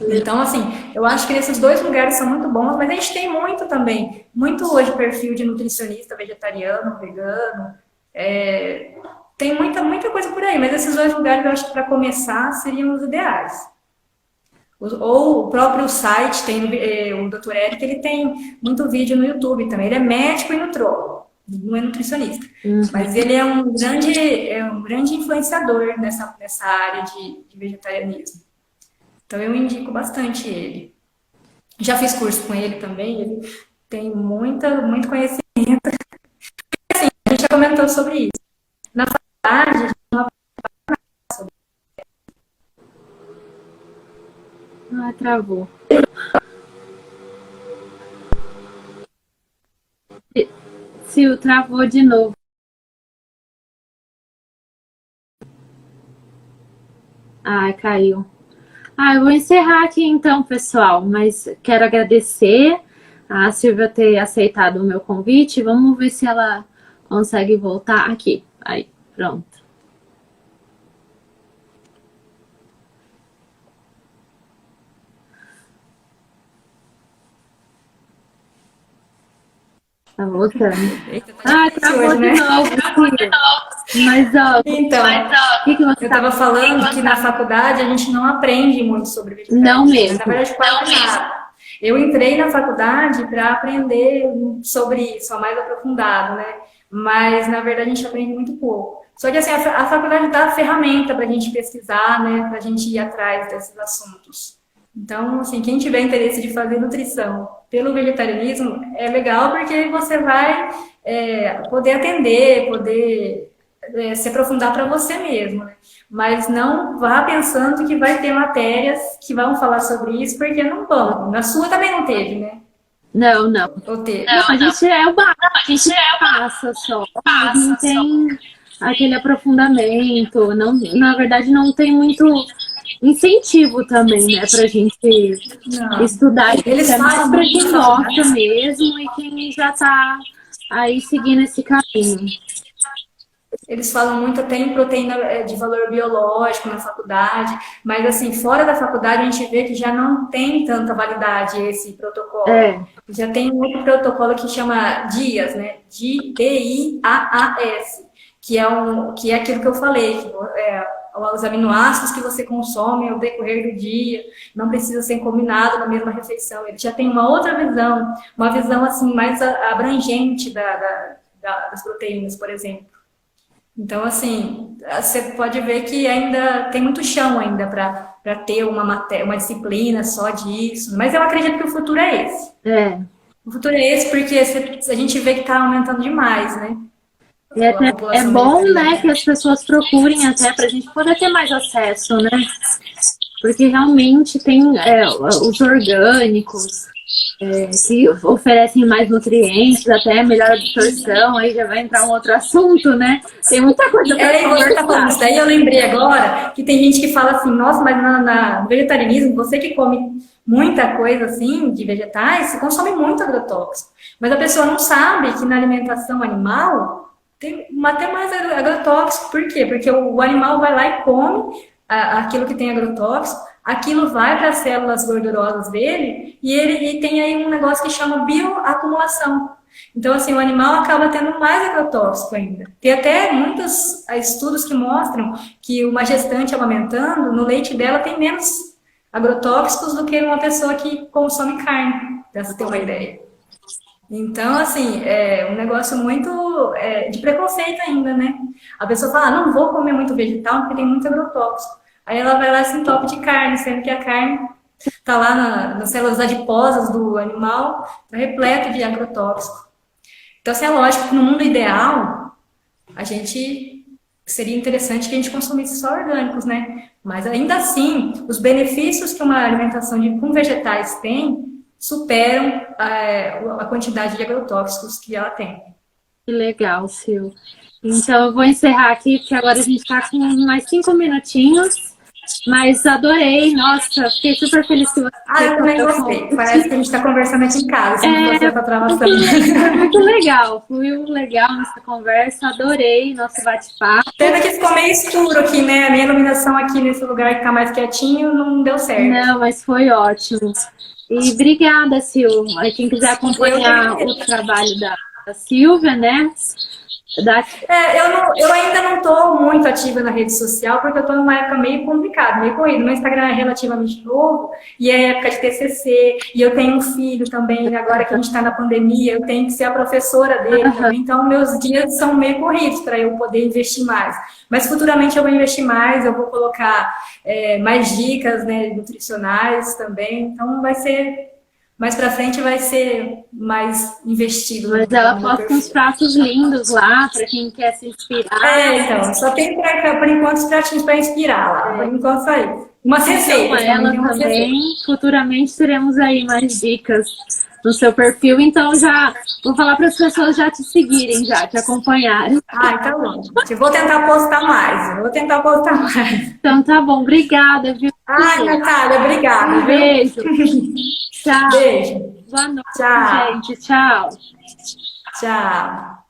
Então, assim, eu acho que esses dois lugares são muito bons, mas a gente tem muito também, muito hoje perfil de nutricionista vegetariano, vegano, tem muita coisa por aí, mas esses dois lugares eu acho que para começar seriam os ideais. Ou o próprio site, tem o Dr. Eric, ele tem muito vídeo no YouTube também, ele é médico e nutrólogo, não é nutricionista, mas ele é um grande influenciador nessa área de vegetarianismo. Então eu indico bastante ele. Já fiz curso com ele também, ele tem muito conhecimento. Assim, a gente já comentou sobre isso. Na faculdade, a gente não aprende sobre Ah, travou. Sil, travou de novo. Ah, caiu. Ah, eu vou encerrar aqui então, pessoal, mas quero agradecer a Silvia ter aceitado o meu convite. Vamos ver se ela consegue voltar aqui. Aí, pronto. Tá voltando. Ah, travou de novo, Silvia. Mas, ó, então, o que você eu estava falando que na faculdade a gente não aprende muito sobre vegetarianismo. Não mesmo. Na verdade, quase nada. Eu entrei na faculdade para aprender sobre isso, mais aprofundado, né? Mas, na verdade, a gente aprende muito pouco. Só que, assim, a faculdade dá a ferramenta para a gente pesquisar, né? Para a gente ir atrás desses assuntos. Então, assim, quem tiver interesse de fazer nutrição pelo vegetarianismo, é legal porque você vai poder atender, poder se aprofundar para você mesmo, né? Mas não vá pensando que vai ter matérias que vão falar sobre isso, porque não vão. Na sua também não teve, né? Não, não. Ou teve? Não, a gente é o básico, a gente passa só. Não tem aquele aprofundamento, não, na verdade não tem muito incentivo também, né, pra gente estudar. Eles É mais falam pra muito quem de gosta faculdade. mesmo e quem já tá aí seguindo esse caminho. Eles falam muito até em proteína de valor biológico na faculdade, mas assim, fora da faculdade a gente vê que já não tem tanta validade esse protocolo. Já tem um outro protocolo que chama DIAS, né? DIAAS, que é aquilo que eu falei, que os aminoácidos que você consome ao decorrer do dia, não precisa ser combinado na mesma refeição. Ele já tem uma outra visão, uma visão assim mais abrangente das proteínas, por exemplo. Então, assim, você pode ver que ainda tem muito chão ainda para ter uma disciplina só disso. Mas eu acredito que o futuro é esse. O futuro é esse porque a gente vê que está aumentando demais, né? É bom, né, que as pessoas procurem até para a gente poder ter mais acesso, né? Porque realmente tem os orgânicos, que oferecem mais nutrientes, até melhor absorção, aí já vai entrar um outro assunto, né? Tem muita coisa para conversar. Você tá falando isso daí, eu lembrei agora que tem gente que fala assim, nossa, mas no vegetarianismo, você que come muita coisa assim, de vegetais, você consome muito agrotóxico. Mas a pessoa não sabe que na alimentação animal tem até mais agrotóxico. Por quê? Porque o animal vai lá e come aquilo que tem agrotóxico, aquilo vai para as células gordurosas dele e tem aí um negócio que chama bioacumulação. Então, assim, o animal acaba tendo mais agrotóxico ainda. Tem até muitos estudos que mostram que uma gestante amamentando, no leite dela tem menos agrotóxicos do que uma pessoa que consome carne, para você ter uma ideia. Então, assim, é um negócio muito de preconceito ainda, né? A pessoa fala, não vou comer muito vegetal porque tem muito agrotóxico. Aí ela vai lá e se entope de carne, sendo que a carne está lá nas células adiposas do animal, está repleto de agrotóxico. Então, assim, é lógico que no mundo ideal, seria interessante que a gente consumisse só orgânicos, né? Mas ainda assim, os benefícios que uma alimentação com vegetais tem superam a quantidade de agrotóxicos que ela tem. Que legal, Sil. Então eu vou encerrar aqui, porque agora a gente está com mais 5 minutinhos. Mas adorei, nossa, fiquei super feliz que você Eu também topou gostei. convite. Parece que a gente está conversando aqui em casa, sem você essa travação. Foi muito legal, fluiu legal nessa conversa, adorei nosso bate-papo. Pena que ficou meio escuro aqui, né? A minha iluminação aqui nesse lugar que tá mais quietinho não deu certo. Não, mas foi ótimo. E obrigada, Silvia. Quem quiser acompanhar o trabalho da Silvia, né? Eu ainda não estou muito ativa na rede social, porque eu estou numa época meio complicada, meio corrida. Meu Instagram é relativamente novo, e é época de TCC, e eu tenho um filho também, agora que a gente está na pandemia, eu tenho que ser a professora dele também, então meus dias são meio corridos para eu poder investir mais. Mas futuramente eu vou investir mais, eu vou colocar mais dicas, né, nutricionais também, então vai ser... Mais pra frente vai ser mais investido. Mas ela posta uns pratos lindos lá, para quem quer se inspirar. Então, só tem por enquanto os pratinhos para inspirar lá. Por enquanto só isso. Umas receitas. Ela também. Futuramente teremos aí mais dicas no seu perfil. Então já vou falar para as pessoas já te seguirem, já te acompanharem. Tá bom. Eu vou tentar postar mais. Então tá bom. Obrigada, viu? Natália, obrigada. Beijo. Tchau. Beijo. Boa noite, Tchau. gente. Tchau. Tchau.